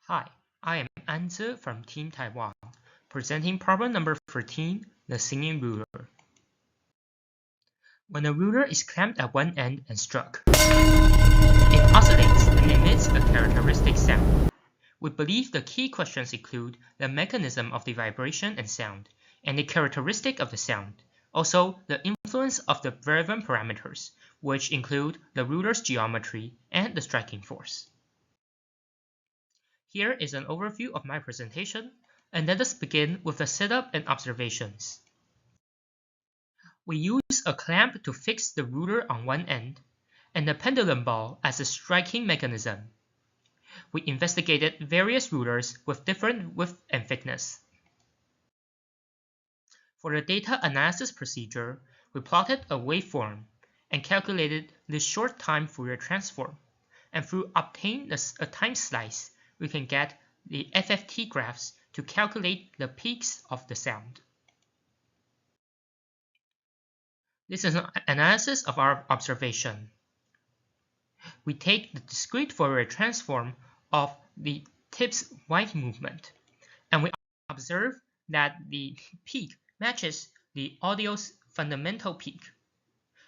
Hi, I am An-Zhe from Team Taiwan, presenting problem number 13, the singing ruler. When a ruler is clamped at one end and struck, it oscillates and emits a characteristic sound. We believe the key questions include the mechanism of the vibration and sound, and the characteristic of the sound, also the influence of the relevant parameters, which include the ruler's geometry and the striking force. Here is an overview of my presentation, and let us begin with the setup and observations. We use a clamp to fix the ruler on one end, and the pendulum ball as a striking mechanism. We investigated various rulers with different width and thickness. For the data analysis procedure, we plotted a waveform and calculated the short-time Fourier transform, and through obtaining a time slice, we can get the STFT graphs to calculate the peaks of the sound. This is an analysis of our observation. We take the discrete Fourier transform of the tip's Y movement, and we observe that the peak matches the audio's fundamental peak.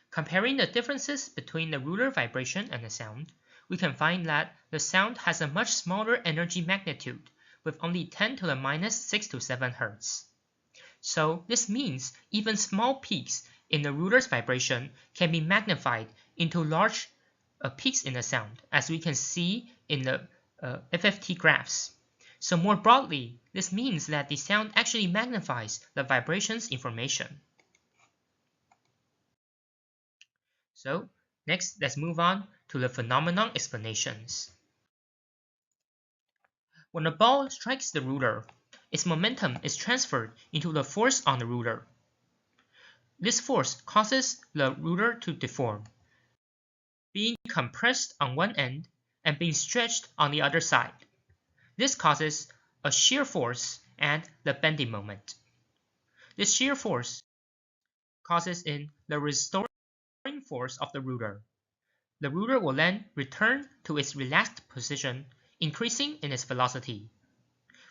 Comparing the differences between the ruler vibration and the sound, we can find that the sound has a much smaller energy magnitude, with only 10 to the minus 6 to 7 Hz. So this means even small peaks in the ruler's vibration can be magnified into large peaks in the sound, as we can see in the STFT graphs. So more broadly, this means that the sound actually magnifies the vibration's information. So next, let's move on to the phenomenon explanations. When a ball strikes the ruler, its momentum is transferred into the force on the ruler. This force causes the ruler to deform, being compressed on one end and being stretched on the other side. This causes a shear force and the bending moment. This shear force causes in the restoring force of the ruler. The ruler will then return to its relaxed position, increasing in its velocity,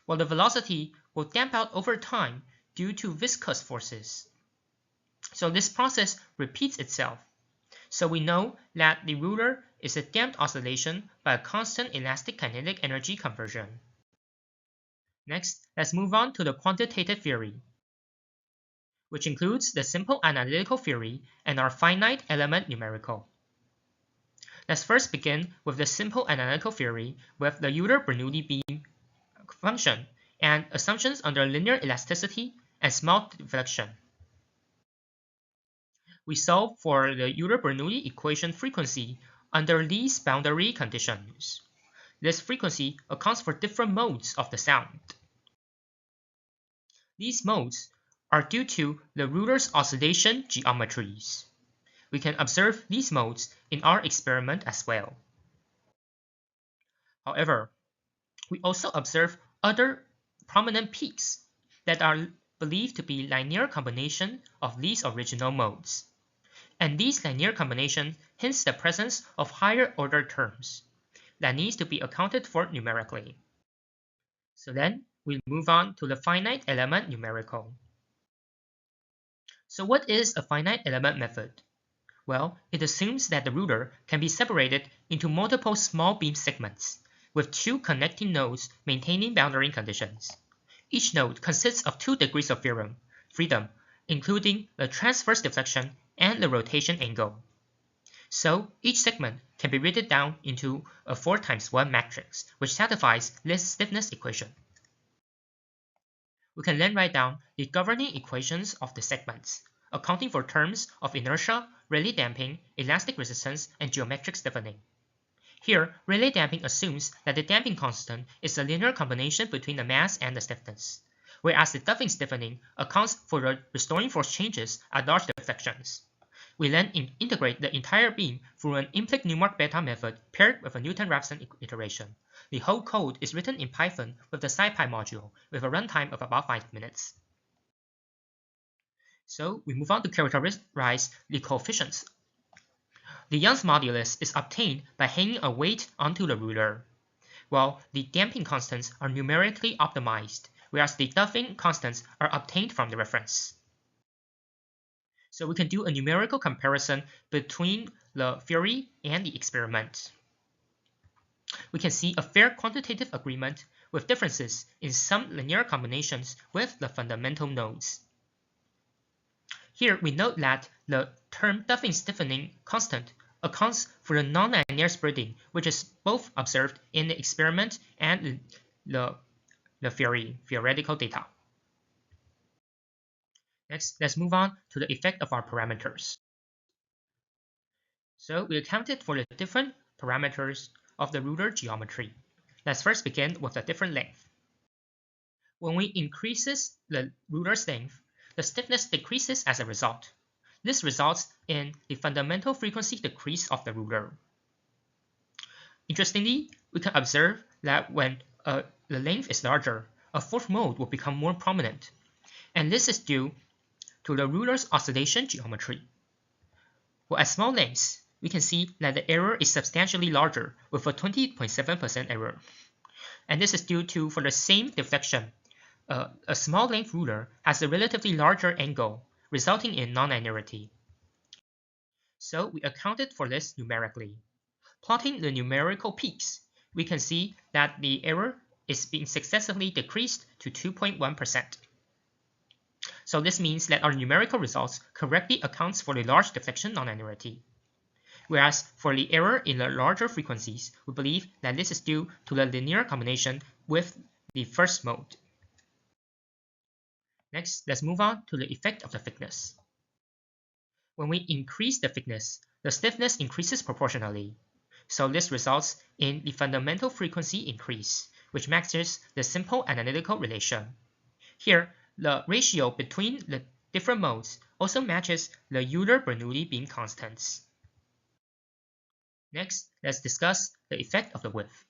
while the velocity will damp out over time due to viscous forces. So this process repeats itself. So we know that the ruler is a damped oscillation by a constant elastic kinetic energy conversion. Next, let's move on to the quantitative theory, which includes the simple analytical theory and our finite element numerical. Let's first begin with the simple analytical theory with the Euler-Bernoulli beam function and assumptions under linear elasticity and small deflection. We solve for the Euler-Bernoulli equation frequency under Lee's boundary conditions. This frequency accounts for different modes of the sound. These modes are due to the ruler's oscillation geometries. We can observe these modes in our experiment as well. However, we also observe other prominent peaks that are believed to be linear combination of these original modes. And these linear combinations hints the presence of higher order terms that needs to be accounted for numerically. So then we move on to the finite element numerical. So what is a finite element method? Well, it assumes that the ruler can be separated into multiple small beam segments, with two connecting nodes maintaining boundary conditions. Each node consists of 2 degrees of freedom, including the transverse deflection and the rotation angle. So each segment can be written down into a 4x1 matrix, which satisfies this stiffness equation. We can then write down the governing equations of the segments, accounting for terms of inertia, Rayleigh damping, elastic resistance, and geometric stiffening. Here, Rayleigh damping assumes that the damping constant is a linear combination between the mass and the stiffness, whereas the Duffing stiffening accounts for the restoring force changes at large deflections. We then integrate the entire beam through an implicit Newmark beta method paired with a Newton-Raphson iteration. The whole code is written in Python with the SciPy module with a runtime of about 5 minutes. So we move on to characterize the coefficients. The Young's modulus is obtained by hanging a weight onto the ruler. while the damping constants are numerically optimized, whereas the Duffing constants are obtained from the reference. So we can do a numerical comparison between the theory and the experiment. We can see a fair quantitative agreement with differences in some linear combinations with the fundamental nodes. Here we note that the term Duffing stiffening constant accounts for the nonlinear spreading, which is both observed in the experiment and the theoretical data. Next, let's move on to the effect of our parameters. So we accounted for the different parameters of the ruler geometry. Let's first begin with the different length. When we increases the ruler's length, the stiffness decreases as a result. This results in the fundamental frequency decrease of the ruler. Interestingly, we can observe that when the length is larger, a fourth mode will become more prominent, and this is due to the ruler's oscillation geometry. Well, at small lengths, we can see that the error is substantially larger with a 20.7% error. And this is due to, for the same deflection, a small length ruler has a relatively larger angle, resulting in nonlinearity. So we accounted for this numerically. Plotting the numerical peaks, we can see that the error is being successively decreased to 2.1%. So this means that our numerical results correctly accounts for the large deflection nonlinearity. Whereas for the error in the larger frequencies, we believe that this is due to the linear combination with the first mode. Next, let's move on to the effect of the thickness. When we increase the thickness, the stiffness increases proportionally. So this results in the fundamental frequency increase, which matches the simple analytical relation. Here, the ratio between the different modes also matches the Euler-Bernoulli beam constants. Next, let's discuss the effect of the width.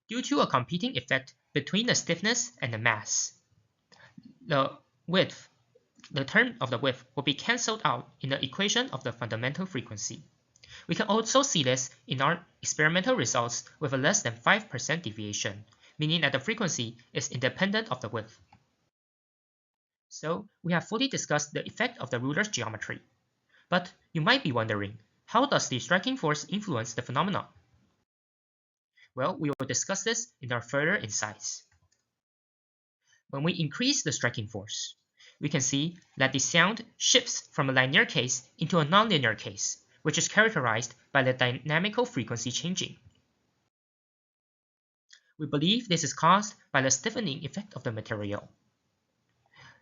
Due to a competing effect between the stiffness and the mass, the term of the width will be cancelled out in the equation of the fundamental frequency. We can also see this in our experimental results with a less than 5% deviation, meaning that the frequency is independent of the width. So we have fully discussed the effect of the ruler's geometry. But you might be wondering, how does the striking force influence the phenomenon? Well, we will discuss this in our further insights. When we increase the striking force, we can see that the sound shifts from a linear case into a nonlinear case, which is characterized by the dynamical frequency changing. We believe this is caused by the stiffening effect of the material.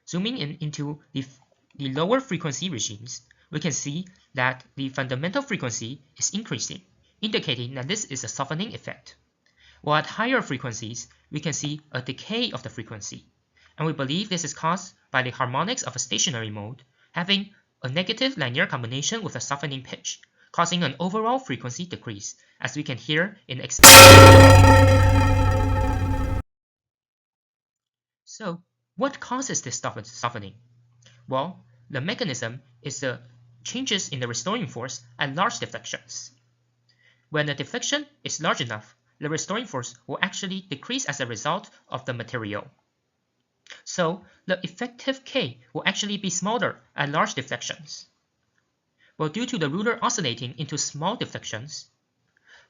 Zooming into the lower frequency regimes, we can see that the fundamental frequency is increasing, indicating that this is a softening effect. While at higher frequencies, we can see a decay of the frequency, and we believe this is caused by the harmonics of a stationary mode having a negative linear combination with a softening pitch, causing an overall frequency decrease, as we can hear in the experiment. So, what causes this softening? Well, the mechanism is the changes in the restoring force at large deflections. When the deflection is large enough, the restoring force will actually decrease as a result of the material. So the effective K will actually be smaller at large deflections. Well, due to the ruler oscillating into small deflections,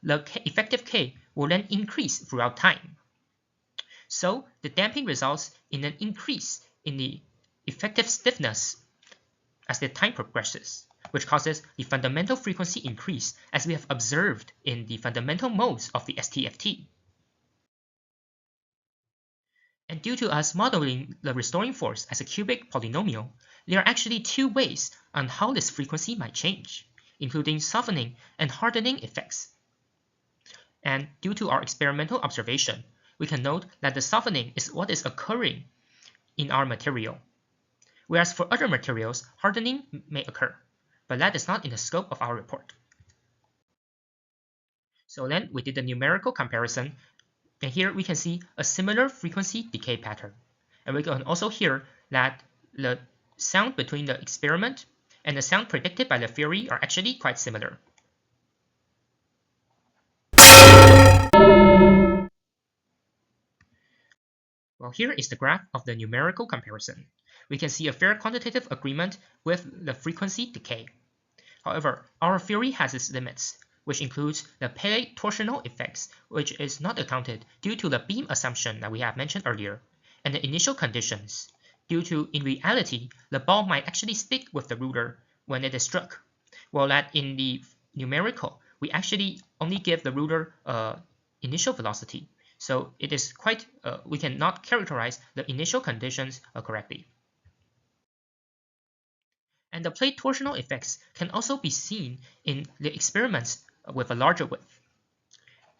the effective K will then increase throughout time. So the damping results in an increase in the effective stiffness as the time progresses, which causes the fundamental frequency increase as we have observed in the fundamental modes of the STFT. And due to us modeling the restoring force as a cubic polynomial, there are actually two ways on how this frequency might change, including softening and hardening effects. And due to our experimental observation, we can note that the softening is what is occurring in our material, whereas for other materials, hardening may occur, but that is not in the scope of our report. So then we did a numerical comparison, and here we can see a similar frequency decay pattern. And we can also hear that the sound between the experiment and the sound predicted by the theory are actually quite similar. Well, here is the graph of the numerical comparison. We can see a fair quantitative agreement with the frequency decay. However, our theory has its limits, which includes the Pele torsional effects, which is not accounted due to the beam assumption that we have mentioned earlier, and the initial conditions, due to, in reality, the ball might actually stick with the ruler when it is struck, while that in the numerical, we actually only give the ruler initial velocity. So it is quite, we cannot characterize the initial conditions correctly. And the plate torsional effects can also be seen in the experiments with a larger width.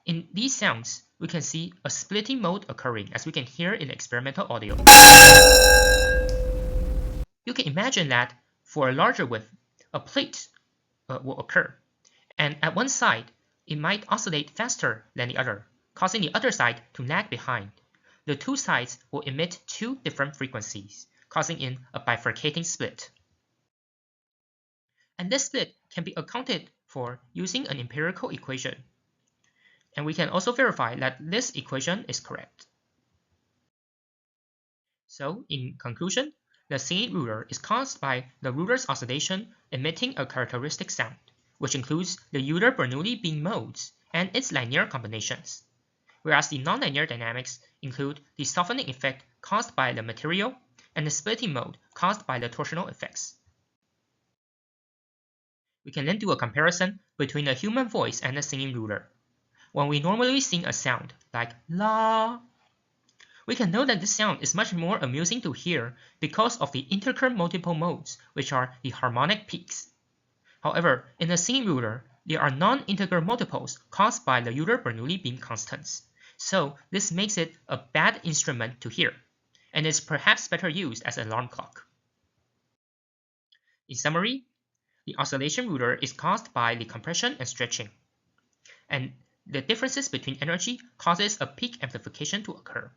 In these sounds, we can see a splitting mode occurring, as we can hear in the experimental audio. You can imagine that for a larger width, a plate will occur, and at one side, it might oscillate faster than the other, causing the other side to lag behind. The two sides will emit two different frequencies, causing in a bifurcating split. And this split can be accounted for using an empirical equation. And we can also verify that this equation is correct. So, in conclusion, the singing ruler is caused by the ruler's oscillation emitting a characteristic sound, which includes the Euler-Bernoulli beam modes and its linear combinations, whereas the nonlinear dynamics include the softening effect caused by the material and the splitting mode caused by the torsional effects. We can then do a comparison between the human voice and the singing ruler. When we normally sing a sound like la, we can know that this sound is much more amusing to hear because of the integer multiple modes, which are the harmonic peaks. However, in the singing ruler, there are non-integer multiples caused by the Euler-Bernoulli beam constants, so this makes it a bad instrument to hear, and is perhaps better used as an alarm clock. In summary, the oscillation ruler is caused by the compression and stretching, and the differences between energy causes a peak amplification to occur,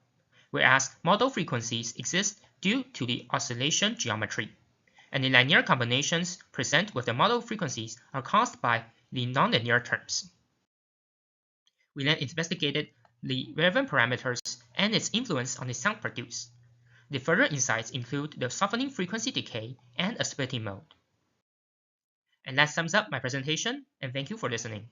whereas model frequencies exist due to the oscillation geometry, and the linear combinations present with the model frequencies are caused by the nonlinear terms. We then investigated the relevant parameters and its influence on the sound produced. The further insights include the softening frequency decay and a splitting mode. And that sums up my presentation, and thank you for listening.